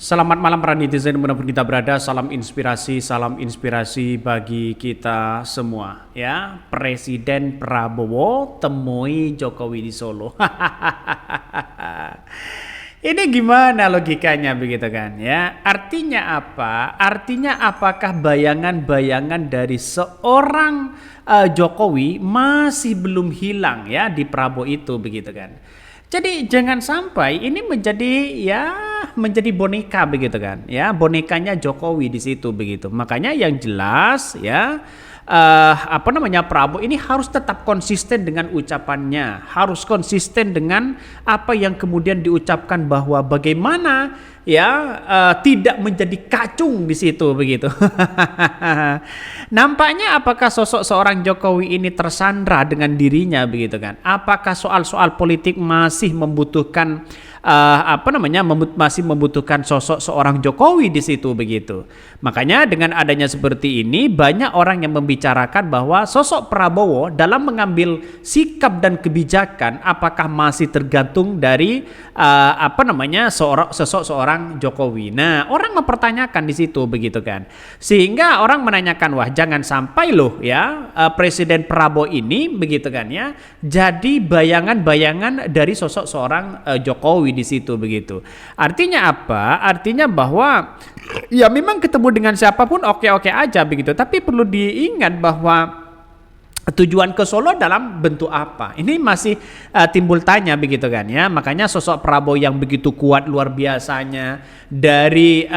Selamat malam para netizen dimanapun kita berada, salam inspirasi bagi kita semua ya. Presiden Prabowo temui Jokowi di Solo. Ini gimana logikanya begitu kan ya? Artinya apa? Artinya apakah bayangan-bayangan dari seorang Jokowi masih belum hilang ya di Prabowo itu begitu kan? Jadi jangan sampai ini menjadi boneka begitu kan ya, bonekanya Jokowi di situ begitu. Makanya yang jelas ya, Prabowo ini harus tetap konsisten dengan ucapannya, harus konsisten dengan apa yang kemudian diucapkan, bahwa bagaimana ya tidak menjadi kacung di situ begitu. Nampaknya apakah sosok seorang Jokowi ini tersandra dengan dirinya begitu kan? Apakah soal-soal politik masih membutuhkan masih membutuhkan sosok seorang Jokowi di situ begitu. Makanya dengan adanya seperti ini, banyak orang yang membicarakan bahwa sosok Prabowo dalam mengambil sikap dan kebijakan apakah masih tergantung dari sosok seorang Jokowi. Nah, orang mempertanyakan di situ begitu kan. Sehingga orang menanyakan, wah jangan sampai loh ya Presiden Prabowo ini begitu kan ya, jadi bayangan-bayangan dari sosok seorang Jokowi di situ begitu. Artinya apa? Artinya bahwa ya memang ketemu dengan siapapun oke-oke aja begitu, tapi perlu diingat bahwa tujuan ke Solo dalam bentuk apa? Ini masih timbul tanya begitu kan ya. Makanya sosok Prabowo yang begitu kuat luar biasanya, dari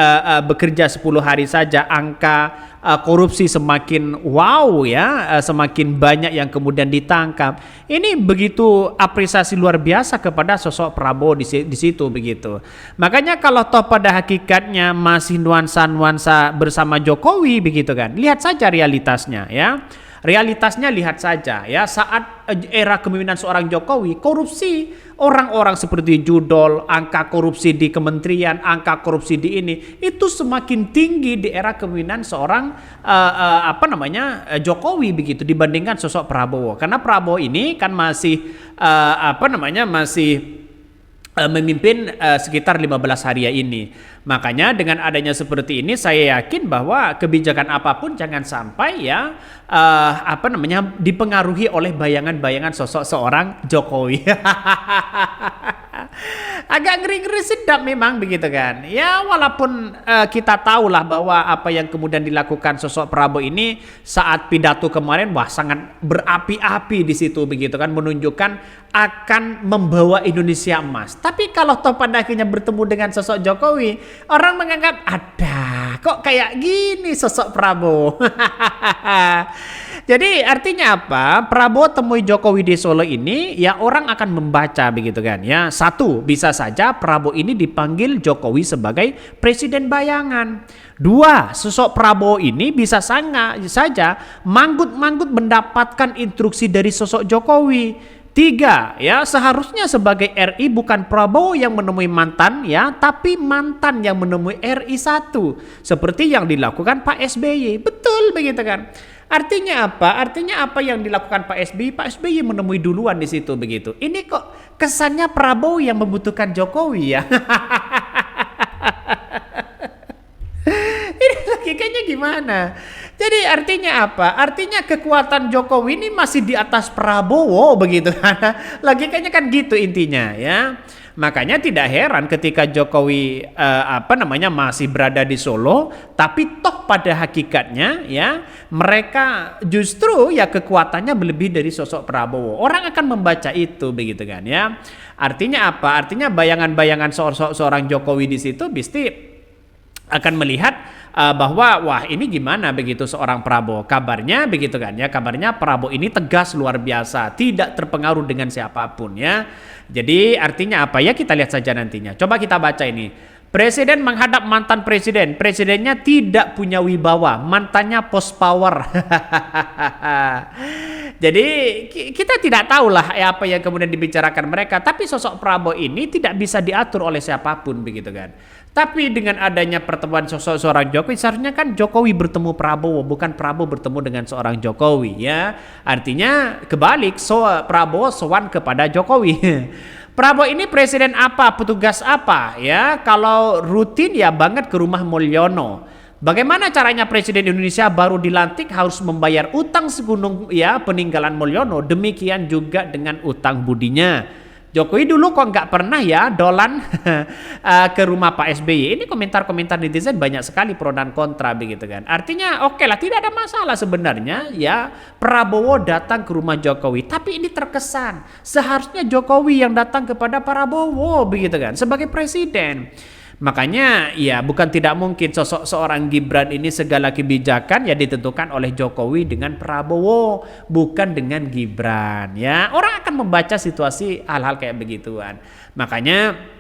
bekerja 10 hari saja angka korupsi semakin wow ya, semakin banyak yang kemudian ditangkap. Ini begitu apresiasi luar biasa kepada sosok Prabowo di situ begitu. Makanya kalau toh pada hakikatnya masih nuansa-nuansa bersama Jokowi begitu kan, lihat saja realitasnya ya. Realitasnya lihat saja ya, saat era kepemimpinan seorang Jokowi, korupsi orang-orang seperti Judol, angka korupsi di kementerian, angka korupsi di ini itu semakin tinggi di era kepemimpinan seorang Jokowi begitu dibandingkan sosok Prabowo. Karena Prabowo ini kan masih memimpin sekitar 15 hari ini. Makanya dengan adanya seperti ini, saya yakin bahwa kebijakan apapun jangan sampai ya dipengaruhi oleh bayangan-bayangan sosok seorang Jokowi. Agak ngeri-ngeri sedap memang begitu kan ya, walaupun kita tahulah bahwa apa yang kemudian dilakukan sosok Prabowo ini saat pidato kemarin, wah sangat berapi-api di situ begitu kan, menunjukkan akan membawa Indonesia emas. Tapi kalau toh pada akhirnya bertemu dengan sosok Jokowi, orang menganggap ada kok kayak gini sosok Prabowo. Jadi artinya apa? Prabowo temui Jokowi di Solo ini ya, orang akan membaca begitu kan ya. Satu, bisa saja Prabowo ini dipanggil Jokowi sebagai presiden bayangan. Dua, sosok Prabowo ini bisa saja manggut-manggut mendapatkan instruksi dari sosok Jokowi. Tiga, ya seharusnya sebagai RI bukan Prabowo yang menemui mantan ya, tapi mantan yang menemui RI 1. Seperti yang dilakukan Pak SBY. Betul begitu kan? Artinya apa? Artinya apa yang dilakukan Pak SBY? Pak SBY menemui duluan di situ begitu. Ini kok kesannya Prabowo yang membutuhkan Jokowi ya. Ini logikanya gimana? Jadi artinya apa? Artinya kekuatan Jokowi ini masih di atas Prabowo begitu. Logikanya kan gitu intinya ya. Makanya tidak heran ketika Jokowi masih berada di Solo, tapi toh pada hakikatnya ya mereka justru ya kekuatannya lebih dari sosok Prabowo. Orang akan membaca itu begitu kan ya. Artinya apa? Artinya bayangan-bayangan seorang Jokowi di situ pasti akan melihat bahwa wah ini gimana begitu seorang Prabowo. Kabarnya begitu kan ya, kabarnya Prabowo ini tegas luar biasa, tidak terpengaruh dengan siapapun ya. Jadi artinya apa ya, kita lihat saja nantinya. Coba kita baca ini. Presiden menghadap mantan presiden, presidennya tidak punya wibawa, mantannya post power. Jadi kita tidak tahulah apa yang kemudian dibicarakan mereka, tapi sosok Prabowo ini tidak bisa diatur oleh siapapun begitu kan. Tapi dengan adanya pertemuan sosok seorang Jokowi, seharusnya kan Jokowi bertemu Prabowo, bukan Prabowo bertemu dengan seorang Jokowi ya. Artinya kebalik, Prabowo sowan kepada Jokowi. Prabowo ini presiden apa, petugas apa ya? Kalau rutin ya banget ke rumah Mulyono. Bagaimana caranya presiden Indonesia baru dilantik harus membayar utang segunung ya peninggalan Mulyono. Demikian juga dengan utang budinya. Jokowi dulu kok nggak pernah ya dolan ke rumah Pak SBY. Ini komentar-komentar netizen banyak sekali pro dan kontra begitu kan. Artinya oke lah, tidak ada masalah sebenarnya ya Prabowo datang ke rumah Jokowi. Tapi ini terkesan seharusnya Jokowi yang datang kepada Prabowo begitu kan sebagai presiden. Makanya ya bukan tidak mungkin sosok seorang Gibran ini segala kebijakan ya ditentukan oleh Jokowi dengan Prabowo, bukan dengan Gibran ya. Orang akan membaca situasi hal-hal kayak begituan. Makanya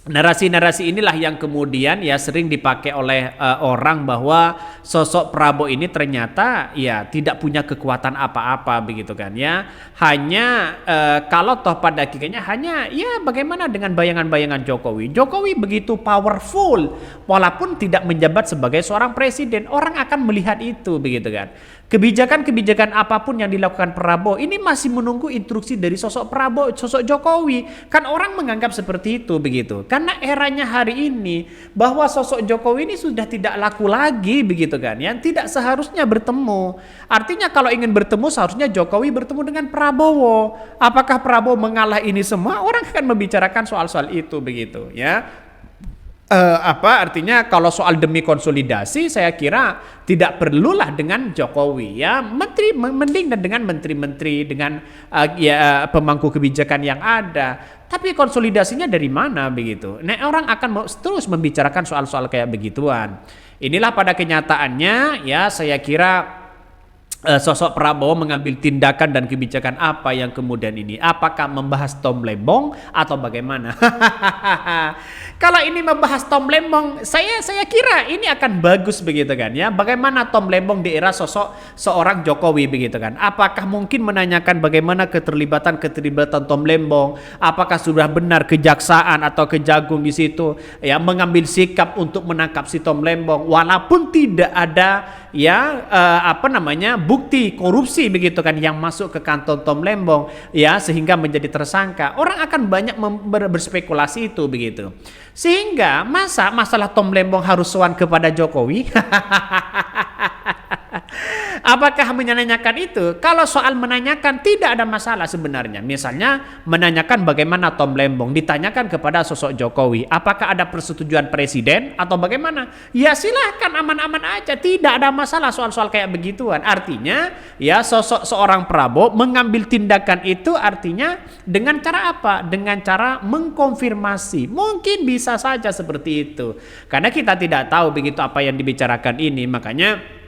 narasi-narasi inilah yang kemudian ya sering dipakai oleh orang bahwa sosok Prabowo ini ternyata ya tidak punya kekuatan apa-apa begitu kan ya. Hanya kalau toh pada akhirnya hanya ya bagaimana dengan bayangan-bayangan Jokowi. Jokowi begitu powerful walaupun tidak menjabat sebagai seorang presiden. Orang akan melihat itu begitu kan. Kebijakan-kebijakan apapun yang dilakukan Prabowo ini masih menunggu instruksi dari sosok Prabowo, sosok Jokowi. Kan orang menganggap seperti itu begitu. Karena eranya hari ini bahwa sosok Jokowi ini sudah tidak laku lagi begitu kan ya. Tidak seharusnya bertemu. Artinya kalau ingin bertemu seharusnya Jokowi bertemu dengan Prabowo. Apakah Prabowo mengalah ini semua? Orang akan membicarakan soal-soal itu begitu ya. Artinya kalau soal demi konsolidasi saya kira tidak perlulah dengan Jokowi ya, menteri mending dengan menteri-menteri dengan pemangku kebijakan yang ada. Tapi konsolidasinya dari mana begitu? Nah, orang akan terus membicarakan soal-soal kayak begituan. Inilah pada kenyataannya ya saya kira sosok Prabowo mengambil tindakan dan kebijakan apa yang kemudian ini? Apakah membahas Tom Lembong atau bagaimana? Kalau ini membahas Tom Lembong, saya kira ini akan bagus begitu kan ya. Bagaimana Tom Lembong di era sosok seorang Jokowi begitu kan? Apakah mungkin menanyakan bagaimana keterlibatan Tom Lembong? Apakah sudah benar kejaksaan atau kejagung di situ ya mengambil sikap untuk menangkap si Tom Lembong walaupun tidak ada ya bukti korupsi begitu kan yang masuk ke kantong Tom Lembong ya sehingga menjadi tersangka. Orang akan banyak berspekulasi itu begitu. Sehingga masalah Tom Lembong harus sowan kepada Jokowi? Apakah menanyakan itu? Kalau soal menanyakan tidak ada masalah sebenarnya. Misalnya menanyakan bagaimana Tom Lembong, ditanyakan kepada sosok Jokowi, apakah ada persetujuan presiden atau bagaimana? Ya silahkan aman-aman aja, tidak ada masalah soal-soal kayak begituan. Artinya ya sosok seorang Prabowo mengambil tindakan itu artinya dengan cara apa? Dengan cara mengkonfirmasi. Mungkin bisa saja seperti itu. Karena kita tidak tahu begitu apa yang dibicarakan ini, makanya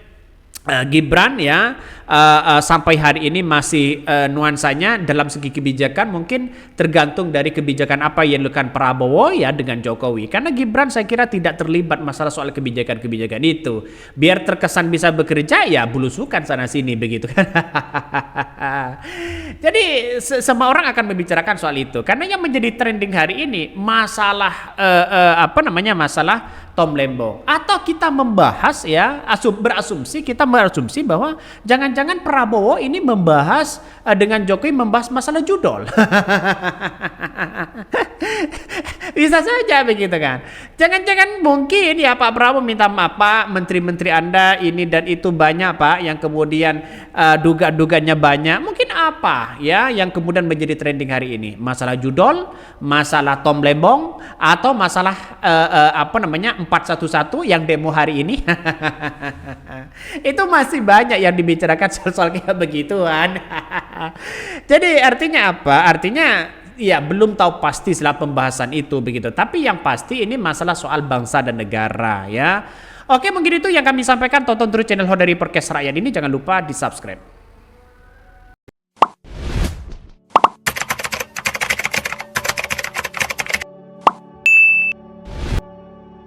Gibran ya sampai hari ini masih nuansanya dalam segi kebijakan mungkin tergantung dari kebijakan apa yang dilakukan Prabowo ya dengan Jokowi. Karena Gibran saya kira tidak terlibat masalah soal kebijakan-kebijakan itu. Biar terkesan bisa bekerja ya belusukan sana sini begitu kan. Jadi semua orang akan membicarakan soal itu. Karena yang menjadi trending hari ini masalah masalah Tom Lembong. Atau kita membahas ya kita berasumsi bahwa jangan-jangan Prabowo ini membahas dengan Jokowi membahas masalah judol. Bisa saja begitu kan. Jangan-jangan mungkin ya Pak Prabowo minta maaf Pak, menteri-menteri Anda ini dan itu banyak Pak yang kemudian duga-duganya banyak. Mungkin apa ya yang kemudian menjadi trending hari ini? Masalah judol, masalah Tom Lembong atau masalah 411 yang demo hari ini. Itu masih banyak yang dibicarakan soal kayak begituan. Jadi artinya apa? Artinya ya belum tahu pasti setelah pembahasan itu begitu. Tapi yang pasti ini masalah soal bangsa dan negara ya. Oke, mungkin itu yang kami sampaikan. Tonton terus channel Hodari Podcast Rakyat ini, jangan lupa di subscribe.